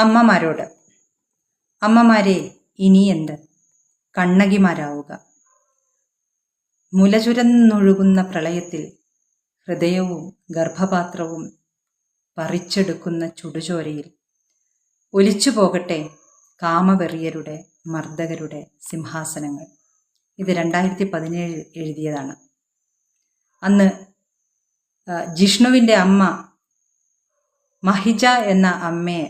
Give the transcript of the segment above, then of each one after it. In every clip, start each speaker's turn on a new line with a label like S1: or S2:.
S1: അമ്മമാരോട്. അമ്മമാരെ ഇനി എന്ത് കണ്ണകിമാരാവുക. മുലചുരന്നൊഴുകുന്ന പ്രളയത്തിൽ ഹൃദയവും ഗർഭപാത്രവും പറിച്ചെടുക്കുന്ന ചുടുചോരയിൽ ഒലിച്ചു പോകട്ടെ കാമവെറിയരുടെ മർദ്ദകരുടെ സിംഹാസനങ്ങൾ. ഇത് 2017 എഴുതിയതാണ്. അന്ന് ജിഷ്ണുവിൻ്റെ അമ്മ മഹിജ എന്ന അമ്മയെ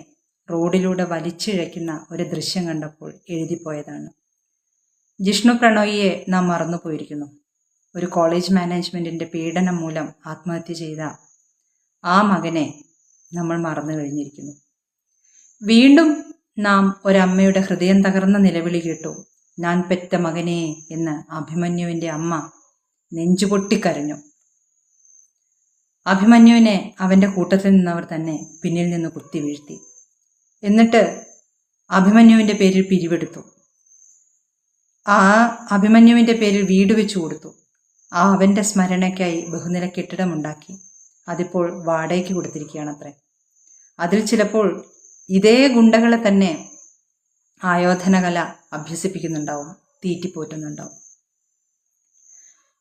S1: റോഡിലൂടെ വലിച്ചിഴയ്ക്കുന്ന ഒരു ദൃശ്യം കണ്ടപ്പോൾ എഴുതിപ്പോയതാണ്. ജിഷ്ണു പ്രണോയിയെ നാം മറന്നുപോയിരിക്കുന്നു. ഒരു കോളേജ് മാനേജ്മെൻറ്റിൻ്റെ പീഡനം മൂലം ആത്മഹത്യ ചെയ്ത ആ മകനെ നമ്മൾ മറന്നു കഴിഞ്ഞിരിക്കുന്നു. വീണ്ടും നാം ഒരമ്മയുടെ ഹൃദയം തകർന്ന നിലവിളി കേട്ടു. ഞാൻ പെറ്റ മകനെ എന്ന് അഭിമന്യുവിൻ്റെ അമ്മ നെഞ്ചുപൊട്ടിക്കരഞ്ഞു. അഭിമന്യുവിനെ അവൻ്റെ കൂട്ടത്തിൽ നിന്നവർ തന്നെ പിന്നിൽ നിന്ന് കുത്തി വീഴ്ത്തി. എന്നിട്ട് അഭിമന്യുവിൻ്റെ പേരിൽ പിരിവെടുത്തു. ആ അഭിമന്യുവിൻ്റെ പേരിൽ വീട് വെച്ചു കൊടുത്തു. അവൻ്റെ സ്മരണയ്ക്കായി ബഹുനില കെട്ടിടമുണ്ടാക്കി. അതിപ്പോൾ വാടകയ്ക്ക് കൊടുത്തിരിക്കുകയാണത്രേ. അതിൽ ചിലപ്പോൾ ഇതേ ഗുണ്ടകളെ തന്നെ ആയോധനകല അഭ്യസിപ്പിക്കുന്നുണ്ടാവും, തീറ്റിപ്പോറ്റുന്നുണ്ടാവും.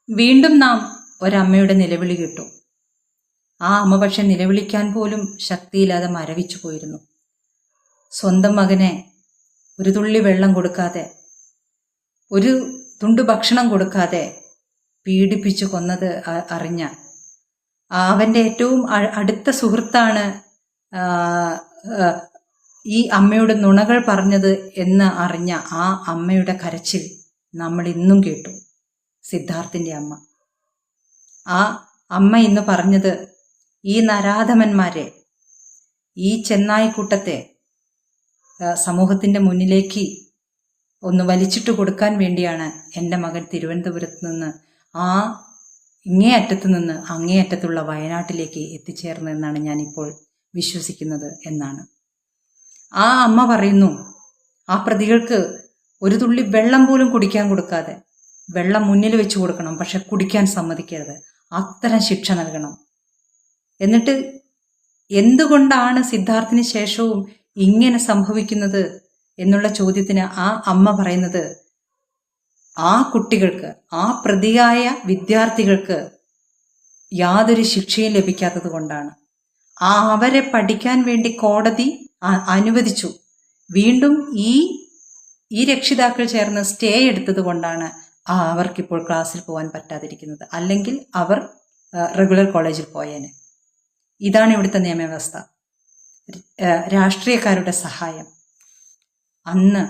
S1: വീണ്ടും നാം ഒരമ്മയുടെ നിലവിളി കേട്ടു. ആ അമ്മ പക്ഷെ നിലവിളിക്കാൻ പോലും ശക്തിയില്ലാതെ മരവിച്ചു പോയിരുന്നു. സ്വന്തം മകനെ ഒരു തുള്ളി വെള്ളം കൊടുക്കാതെ, ഒരു തുണ്ടു ഭക്ഷണം കൊടുക്കാതെ പീഡിപ്പിച്ചു കൊന്നത് അറിഞ്ഞ അവൻ്റെ ഏറ്റവും അടുത്ത സുഹൃത്താണ് ഈ അമ്മയുടെ നുണകൾ പറഞ്ഞത് എന്ന് അറിഞ്ഞ ആ അമ്മയുടെ കരച്ചിൽ നമ്മൾ ഇന്നും കേട്ടു. സിദ്ധാർത്ഥിൻ്റെ അമ്മ. ആ അമ്മ ഇന്ന് പറഞ്ഞത്, ഈ നരാധമന്മാരെ, ഈ ചെന്നായിക്കൂട്ടത്തെ സമൂഹത്തിൻ്റെ മുന്നിലേക്ക് ഒന്ന് വലിച്ചിട്ട് കൊടുക്കാൻ വേണ്ടിയാണ് എൻ്റെ മകൻ തിരുവനന്തപുരത്ത് നിന്ന് ആ ഇങ്ങേയറ്റത്ത് നിന്ന് അങ്ങേയറ്റത്തുള്ള വയനാട്ടിലേക്ക് എത്തിച്ചേർന്നതെന്നാണ് ഞാനിപ്പോൾ വിശ്വസിക്കുന്നത് എന്നാണ്. ആ അമ്മ പറയുന്നു, ആ പ്രതികൾക്ക് ഒരു തുള്ളി വെള്ളം പോലും കുടിക്കാൻ കൊടുക്കാതെ, വെള്ളം മുന്നിൽ വെച്ച് കൊടുക്കണം, പക്ഷെ കുടിക്കാൻ സമ്മതിക്കരുത്, അത്തരം ശിക്ഷ നൽകണം. എന്നിട്ട് എന്തുകൊണ്ടാണ് സിദ്ധാർത്ഥിന് ശേഷവും ഇങ്ങനെ സംഭവിക്കുന്നത് എന്നുള്ള ചോദ്യത്തിന് ആ അമ്മ പറയുന്നത്, ആ കുട്ടികൾക്ക്, ആ പ്രതിയായ വിദ്യാർത്ഥികൾക്ക് യാതൊരു ശിക്ഷയും ലഭിക്കാത്തത് കൊണ്ടാണ്. അവരെ പഠിക്കാൻ വേണ്ടി കോടതി അനുവദിച്ചു. വീണ്ടും ഈ രക്ഷിതാക്കൾ ചേർന്ന് സ്റ്റേ എടുത്തത് കൊണ്ടാണ് അവർക്കിപ്പോൾ ക്ലാസ്സിൽ പോകാൻ പറ്റാതിരിക്കുന്നത്. അല്ലെങ്കിൽ അവർ റെഗുലർ കോളേജിൽ പോയേനെ. ഇതാണ് ഇവിടുത്തെ നിയമവ്യവസ്ഥ. രാഷ്ട്രീയക്കാരുടെ സഹായം. അന്ന്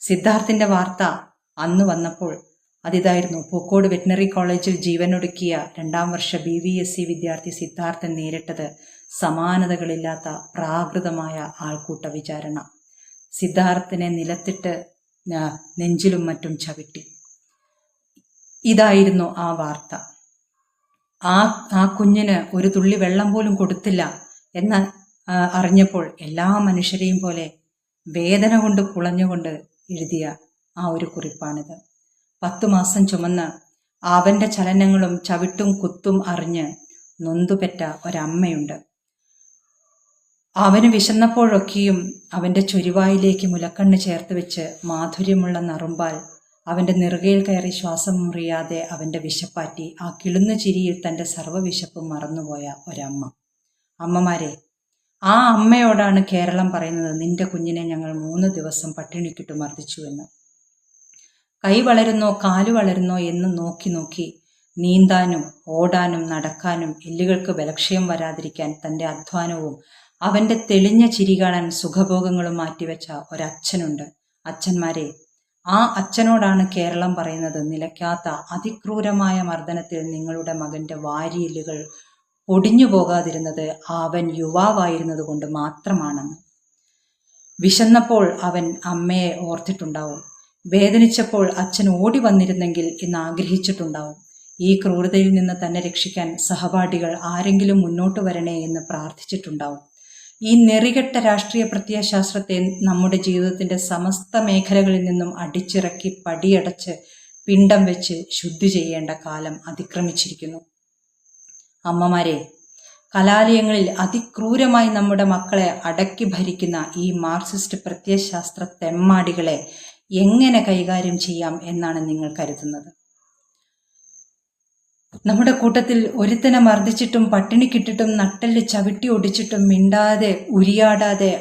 S1: സിദ്ധാർത്ഥിൻ്റെ വാർത്ത അന്ന് വന്നപ്പോൾ അതിതായിരുന്നു. പൂക്കോട് വെറ്റിനറി കോളേജിൽ ജീവനൊടുക്കിയ 2ാം വർഷ BVSC വിദ്യാർത്ഥി സിദ്ധാർത്ഥൻ നേരിട്ടത് സമാനതകളില്ലാത്ത പ്രാകൃതമായ ആൾക്കൂട്ട വിചാരണ. സിദ്ധാർത്ഥിനെ നിലത്തിട്ട് നെഞ്ചിലും മറ്റും ചവിട്ടി. ഇതായിരുന്നു ആ വാർത്ത. ആ കുഞ്ഞിന് ഒരു തുള്ളി വെള്ളം പോലും കൊടുത്തില്ല എന്ന് അറിഞ്ഞപ്പോൾ എല്ലാ മനുഷ്യരെയും പോലെ വേദന കൊണ്ട് പുളഞ്ഞുകൊണ്ട് എഴുതിയ ആ ഒരു കുറിപ്പാണിത്. 10 മാസം ചുമന്ന് അവൻ്റെ ചലനങ്ങളും ചവിട്ടും കുത്തും അറിഞ്ഞ് നൊന്തുപെറ്റ ഒരമ്മയുണ്ട്. അവന് വിശന്നപ്പോഴൊക്കെയും അവൻ്റെ ചൊരിവായിലേക്ക് മുലക്കണ്ണ് ചേർത്ത് വെച്ച് മാധുര്യമുള്ള നറുമ്പാൽ അവൻ്റെ നെറുകയിൽ കയറി ശ്വാസം മുറിയാതെ അവൻ്റെ വിശപ്പാറ്റി ആ കിളുന്ന ചിരിയിൽ തൻ്റെ സർവ്വവിശപ്പും മറന്നുപോയ ഒരമ്മ. അമ്മമാരെ, ആ അമ്മയോടാണ് കേരളം പറയുന്നത്, നിന്റെ കുഞ്ഞിനെ ഞങ്ങൾ 3 ദിവസം പട്ടിണിക്കിട്ടു മർദ്ദിച്ചുവെന്ന്. കൈ വളരുന്നോ കാല് വളരുന്നോ എന്ന് നോക്കി നീന്താനും ഓടാനും നടക്കാനും എല്ലുകൾക്ക് ബലക്ഷയം വരാതിരിക്കാൻ തൻ്റെ അധ്വാനവും അവൻ്റെ തെളിഞ്ഞ ചിരി കാണാൻ സുഖഭോഗങ്ങളും മാറ്റിവെച്ച ഒരച്ഛനുണ്ട്. അച്ഛന്മാരെ, ആ അച്ഛനോടാണ് കേരളം പറയുന്നത്, നിലയ്ക്കാത്ത അതിക്രൂരമായ മർദ്ദനത്തിൽ നിങ്ങളുടെ മകൻ്റെ വാരിയെല്ലുകൾ ഒടിഞ്ഞു പോകാതിരുന്നത് അവൻ യുവാവായിരുന്നത് കൊണ്ട് മാത്രമാണെന്ന്. വിശന്നപ്പോൾ അവൻ അമ്മയെ ഓർത്തിട്ടുണ്ടാവും. വേദനിച്ചപ്പോൾ അച്ഛൻ ഓടി വന്നിരുന്നെങ്കിൽ എന്ന് ആഗ്രഹിച്ചിട്ടുണ്ടാവും. ഈ ക്രൂരതയിൽ നിന്ന് തന്നെ രക്ഷിക്കാൻ സഹപാഠികൾ ആരെങ്കിലും മുന്നോട്ട് വരണേ എന്ന് പ്രാർത്ഥിച്ചിട്ടുണ്ടാവും. ഈ നെറികെട്ട രാഷ്ട്രീയ പ്രത്യയശാസ്ത്രത്തെ നമ്മുടെ ജീവിതത്തിൻ്റെ സമസ്ത മേഖലകളിൽ നിന്നും അടിച്ചിറക്കി പടിയടച്ച് പിണ്ടം വെച്ച് ശുദ്ധി ചെയ്യേണ്ട കാലം അതിക്രമിച്ചിരിക്കുന്നു. അമ്മമാരെ, കലാലയങ്ങളിൽ അതിക്രൂരമായി നമ്മുടെ മക്കളെ അടക്കി ഭരിക്കുന്ന ഈ മാർക്സിസ്റ്റ് പ്രത്യയശാസ്ത്ര തെമ്മാടികളെ എങ്ങനെ കൈകാര്യം ചെയ്യാം എന്നാണ് നിങ്ങൾ കരുതുന്നത്? നമ്മുടെ കൂട്ടത്തിൽ ഒരുത്തനെ മർദ്ദിച്ചിട്ടും പട്ടിണിക്കിട്ടിട്ടും നട്ടെല്ല് ചവിട്ടി ഒടിച്ചിട്ടും മിണ്ടാതെ ഉരിയാടാതെ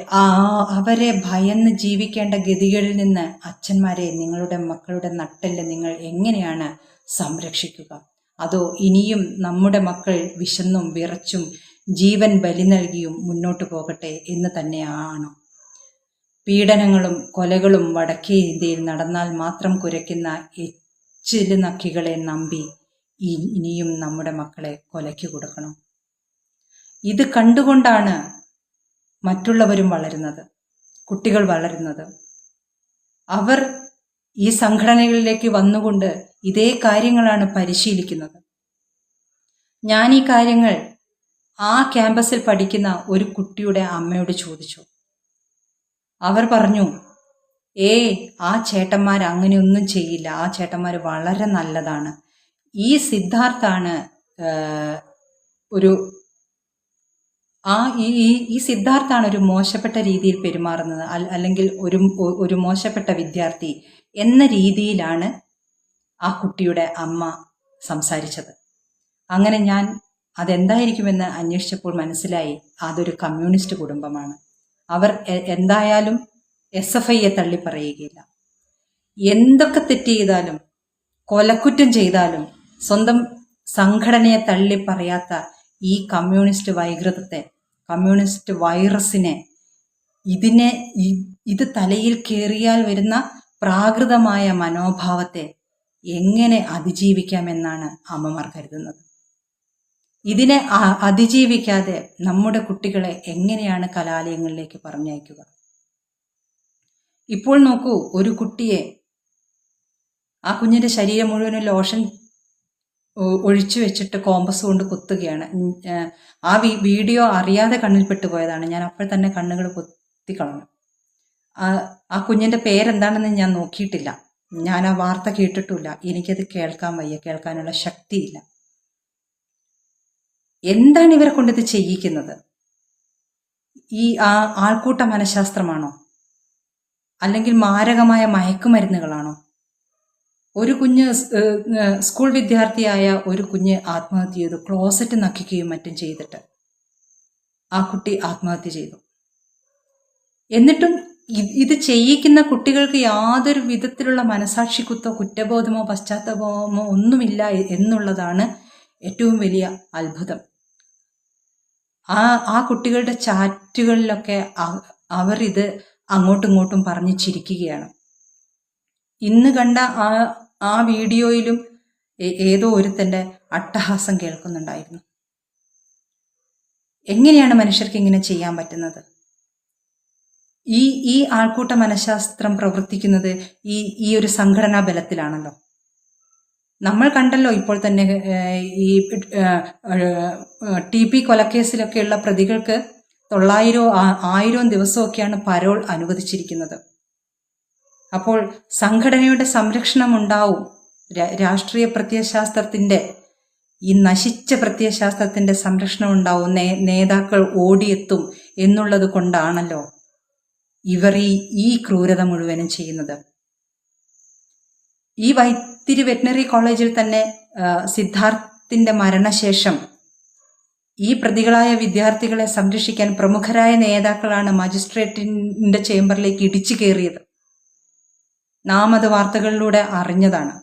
S1: അവരെ ഭയന്ന് ജീവിക്കേണ്ട ഗതികളിൽ നിന്ന് അച്ഛന്മാരെ, നിങ്ങളുടെ മക്കളുടെ നട്ടെല്ല് നിങ്ങൾ എങ്ങനെയാണ് സംരക്ഷിക്കുക? അതോ ഇനിയും നമ്മുടെ മക്കൾ വിശന്നും വിറച്ചും ജീവൻ ബലി നൽകിയും മുന്നോട്ട് പോകട്ടെ എന്ന് തന്നെയാണോ? പീഡനങ്ങളും കൊലകളും വടക്കേ ഇന്ത്യയിൽ നടന്നാൽ മാത്രം കുരയ്ക്കുന്ന എച്ചില് നക്കികളെ നമ്പി ഇനിയും നമ്മുടെ മക്കളെ കൊലയ്ക്ക് കൊടുക്കണം? ഇത് കണ്ടുകൊണ്ടാണ് മറ്റുള്ളവരും വളരുന്നത്, കുട്ടികൾ വളരുന്നത്. അവർ ഈ സംഘടനകളിലേക്ക് വന്നുകൊണ്ട് ഇതേ കാര്യങ്ങളാണ് പരിശീലിക്കുന്നത്. ഞാൻ ഈ കാര്യങ്ങൾ ആ ക്യാമ്പസിൽ പഠിക്കുന്ന ഒരു കുട്ടിയുടെ അമ്മയോട് ചോദിച്ചു. അവർ പറഞ്ഞു, ആ ചേട്ടന്മാർ അങ്ങനെയൊന്നും ചെയ്യില്ല, ആ ചേട്ടന്മാർ വളരെ നല്ലതാണ്. ഈ സിദ്ധാർത്ഥാണ് ഈ സിദ്ധാർത്ഥാണ് ഒരു മോശപ്പെട്ട രീതിയിൽ പെരുമാറുന്നത്, അല്ലെങ്കിൽ ഒരു മോശപ്പെട്ട വിദ്യാർത്ഥി എന്ന രീതിയിലാണ് ആ കുട്ടിയുടെ അമ്മ സംസാരിച്ചത്. അങ്ങനെ ഞാൻ അതെന്തായിരിക്കുമെന്ന് അന്വേഷിച്ചപ്പോൾ മനസ്സിലായി, അതൊരു കമ്മ്യൂണിസ്റ്റ് കുടുംബമാണ്. അവർ എന്തായാലും SFIയെ തള്ളി പറയുകയില്ല. എന്തൊക്കെ തെറ്റ് ചെയ്താലും, കൊലക്കുറ്റം ചെയ്താലും സ്വന്തം സംഘടനയെ തള്ളി പറയാത്ത ഈ കമ്മ്യൂണിസ്റ്റ് വൈകൃതത്തെ, കമ്മ്യൂണിസ്റ്റ് വൈറസിനെ, ഇത് തലയിൽ കയറിയാൽ വരുന്ന പ്രാകൃതമായ മനോഭാവത്തെ എങ്ങനെ അതിജീവിക്കാമെന്നാണ് അമ്മമാർ കരുതുന്നത്? ഇതിനെ അതിജീവിക്കാതെ നമ്മുടെ കുട്ടികളെ എങ്ങനെയാണ് കലാലയങ്ങളിലേക്ക് പറഞ്ഞയക്കുക? ഇപ്പോൾ നോക്കൂ, ഒരു കുട്ടിയെ, ആ കുഞ്ഞിന്റെ ശരീരം മുഴുവനും ലോഷൻ ഒഴിച്ചു വെച്ചിട്ട് കോമ്പസ് കൊണ്ട് കുത്തുകയാണ്. ആ വീഡിയോ അറിയാതെ കണ്ണിൽപ്പെട്ടു പോയതാണ്. ഞാൻ അപ്പോൾ തന്നെ കണ്ണുകൾ പൊത്തിക്കളഞ്ഞു. ആ കുഞ്ഞിന്റെ പേരെന്താണെന്ന് ഞാൻ നോക്കിയിട്ടില്ല. ഞാൻ ആ വാർത്ത കേട്ടിട്ടില്ല. എനിക്കത് കേൾക്കാൻ വയ്യ, കേൾക്കാനുള്ള ശക്തിയില്ല. എന്താണ് ഇവരെ കൊണ്ടിത് ചെയ്യിക്കുന്നത്? ഈ ആൾക്കൂട്ട മനഃശാസ്ത്രമാണോ? അല്ലെങ്കിൽ മാരകമായ മയക്കുമരുന്നുകളാണോ? ഒരു കുഞ്ഞ്, സ്കൂൾ വിദ്യാർത്ഥിയായ ഒരു കുഞ്ഞ് ആത്മഹത്യ ചെയ്തു, ക്ലോസറ്റ് നക്കിക്കുകയും മറ്റും ചെയ്തിട്ട് ആ കുട്ടി ആത്മഹത്യ ചെയ്തു. എന്നിട്ടും ഇത് ചെയ്യിക്കുന്ന കുട്ടികൾക്ക് യാതൊരു വിധത്തിലുള്ള മനസാക്ഷിക്കുത്തോ കുറ്റബോധമോ പശ്ചാത്താപമോ ഒന്നുമില്ല എന്നുള്ളതാണ് ഏറ്റവും വലിയ അത്ഭുതം. ആ കുട്ടികളുടെ ചാറ്റുകളിലൊക്കെ അവർ ഇത് അങ്ങോട്ടും ഇങ്ങോട്ടും പറഞ്ഞു ചിരിക്കുകയാണ്. ഇന്ന് കണ്ട ആ വീഡിയോയിലും ഏതോ ഒരുത്തൻ്റെ അട്ടഹാസം കേൾക്കുന്നുണ്ടായിരുന്നു. എങ്ങനെയാണ് മനുഷ്യർക്ക് ഇങ്ങനെ ചെയ്യാൻ പറ്റുന്നത്? ഈ ആൾക്കൂട്ട മനഃശാസ്ത്രം പ്രവർത്തിക്കുന്നത് ഈ ഒരു സംഘടനാ ബലത്തിലാണല്ലോ. നമ്മൾ കണ്ടല്ലോ ഇപ്പോൾ തന്നെ ഈ TP കൊലക്കേസിലൊക്കെയുള്ള പ്രതികൾക്ക് 900-1000 ദിവസമൊക്കെയാണ് പരോൾ അനുവദിച്ചിരിക്കുന്നത്. അപ്പോൾ സംഘടനയുടെ സംരക്ഷണം ഉണ്ടാവും. രാഷ്ട്രീയ പ്രത്യയശാസ്ത്രത്തിൻ്റെ, ഈ നശിച്ച പ്രത്യയശാസ്ത്രത്തിൻ്റെ സംരക്ഷണം ഉണ്ടാവും, നേതാക്കൾ ഓടിയെത്തും എന്നുള്ളത് കൊണ്ടാണല്ലോ ഇവർ ഈ ക്രൂരത മുഴുവനും ചെയ്യുന്നത്. ഈ വൈത്തിരി വെറ്റിനറി കോളേജിൽ തന്നെ സിദ്ധാർത്ഥിന്റെ മരണശേഷം ഈ പ്രതികളായ വിദ്യാർത്ഥികളെ സംരക്ഷിക്കാൻ പ്രമുഖരായ നേതാക്കളാണ് മജിസ്ട്രേറ്റിന്റെ ചേംബറിലേക്ക് ഇടിച്ചു കയറിയത്. നാം അത് വാർത്തകളിലൂടെ അറിഞ്ഞതാണ്.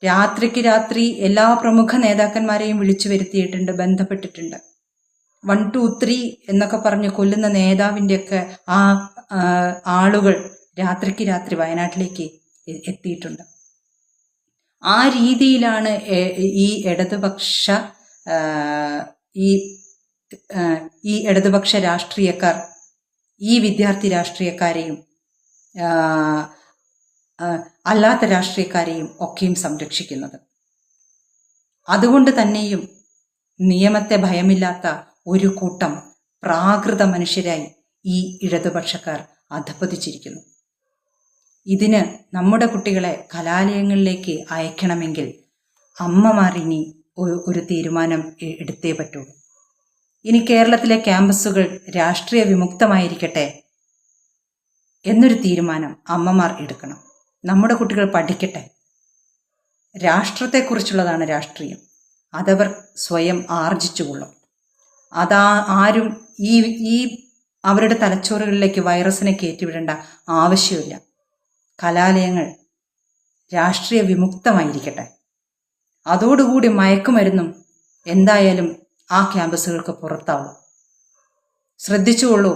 S1: രാത്രിക്ക് രാത്രി എല്ലാ പ്രമുഖ നേതാക്കന്മാരെയും വിളിച്ചു വരുത്തിയിട്ടുണ്ട്, ബന്ധപ്പെട്ടിട്ടുണ്ട്. 1, 2, 3 എന്നൊക്കെ പറഞ്ഞ് കൊല്ലുന്ന നേതാവിൻ്റെയൊക്കെ ആളുകൾ രാത്രിക്ക് രാത്രി വയനാട്ടിലേക്ക് എത്തിയിട്ടുണ്ട്. ആ രീതിയിലാണ് ഈ ഇടതുപക്ഷ രാഷ്ട്രീയക്കാർ ഈ വിദ്യാർത്ഥി രാഷ്ട്രീയക്കാരെയും അല്ലാത്ത രാഷ്ട്രീയക്കാരെയും ഒക്കെയും സംരക്ഷിക്കുന്നത്. അതുകൊണ്ട് തന്നെയും നിയമത്തെ ഭയമില്ലാത്ത ഒരു കൂട്ടം പ്രാകൃത മനുഷ്യരായി ഈ ഇടതുപക്ഷക്കാർ അധപ്പതിച്ചിരിക്കുന്നു. ഇതിന് നമ്മുടെ കുട്ടികളെ കലാലയങ്ങളിലേക്ക് അയക്കണമെങ്കിൽ അമ്മമാർ ഇനി ഒരു തീരുമാനം എടുത്തേ പറ്റുള്ളൂ. ഇനി കേരളത്തിലെ ക്യാമ്പസുകൾ രാഷ്ട്രീയ വിമുക്തമായിരിക്കട്ടെ എന്നൊരു തീരുമാനം അമ്മമാർ എടുക്കണം. നമ്മുടെ കുട്ടികൾ പഠിക്കട്ടെ. രാഷ്ട്രത്തെക്കുറിച്ചുള്ളതാണ് രാഷ്ട്രീയം. അതവർ സ്വയം ആർജിച്ചുകൊള്ളും. ആരും ഈ അവരുടെ തലച്ചോറുകളിലേക്ക് വൈറസിനെ കയറ്റിവിടേണ്ട ആവശ്യമില്ല. കലാലയങ്ങൾ രാഷ്ട്രീയ വിമുക്തമായിരിക്കട്ടെ. അതോടുകൂടി മയക്കുമരുന്നും എന്തായാലും ആ ക്യാമ്പസുകൾക്ക് പുറത്താവും. ശ്രദ്ധിച്ചുകൊള്ളൂ,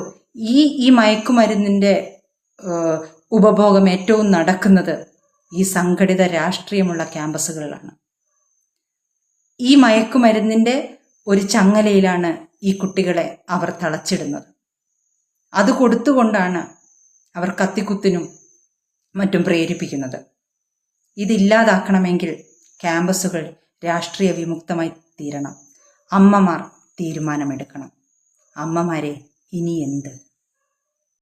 S1: ഈ മയക്കുമരുന്നിൻ്റെ ഉപഭോഗം ഏറ്റവും നടക്കുന്നത് ഈ സംഘടിത രാഷ്ട്രീയമുള്ള ക്യാമ്പസുകളിലാണ്. ഈ മയക്കുമരുന്നിൻ്റെ ഒരു ചങ്ങലയിലാണ് ഈ കുട്ടികളെ അവർ തളച്ചിടുന്നത്. അത് കൊടുത്തുകൊണ്ടാണ് അവർ കത്തിക്കുത്തിനും മറ്റും പ്രേരിപ്പിക്കുന്നത്. ഇതില്ലാതാക്കണമെങ്കിൽ ക്യാമ്പസുകൾ രാഷ്ട്രീയ വിമുക്തമായി തീരണം. അമ്മമാർ തീരുമാനമെടുക്കണം. അമ്മമാരെ, ഇനി എന്ത്?